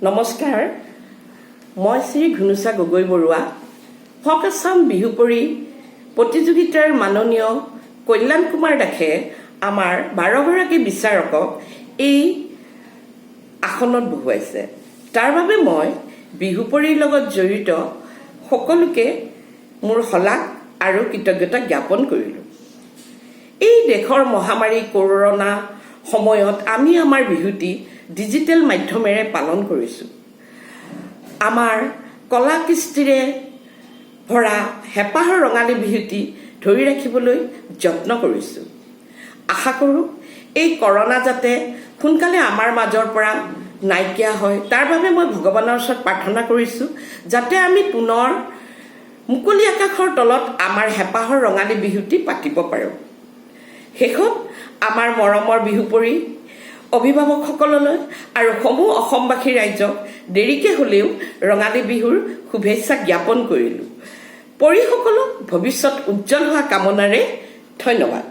নমস্কাৰ, মই শ্ৰী ঘুনুচা গগৈ বৰুৱা। ফক আছাম বিহুপৰি প্ৰতিযোগিতাৰ মাননীয় কল্যাণ কুমাৰ দাসে আমাৰ 12গৰাকী বিচাৰকক এই আসনত বহুৱাইছে। তাৰ বাবে মই বিহুপৰিৰ লগত জড়িত সকলোকে মোৰ শলাগ আৰু কৃতজ্ঞতা জ্ঞাপন কৰিলোঁ। এই দেশৰ মহামাৰী কৰোনা সময়ত আমি আমাৰ বিহুটি ডিজিটেল মাধ্যমেৰে পালন কৰিছোঁ। আমাৰ কলা কৃষ্টিৰে ভৰা হেঁপাহৰ ৰঙালী বিহুটি ধৰি ৰাখিবলৈ যত্ন কৰিছোঁ। আশা কৰোঁ এই কৰোনা যাতে সোনকালে আমাৰ মাজৰ পৰা নাইকিয়া হয়, তাৰ বাবে মই ভগৱানৰ ওচৰত প্ৰাৰ্থনা কৰিছোঁ যাতে আমি পুনৰ মুকলি আকাশৰ তলত আমাৰ হেঁপাহৰ ৰঙালী বিহুটি পাতিব পাৰোঁ। শেষত আমাৰ মৰমৰ বিহুপৰি অভিভাৱকসকললৈ আৰু সমূহ অসমবাসী ৰাইজক দেৰিকে হ'লেও ৰঙালী বিহুৰ শুভেচ্ছা জ্ঞাপন কৰিলোঁ। পৰিসকলক ভৱিষ্যত উজ্জ্বল হোৱা কামনাৰে ধন্যবাদ।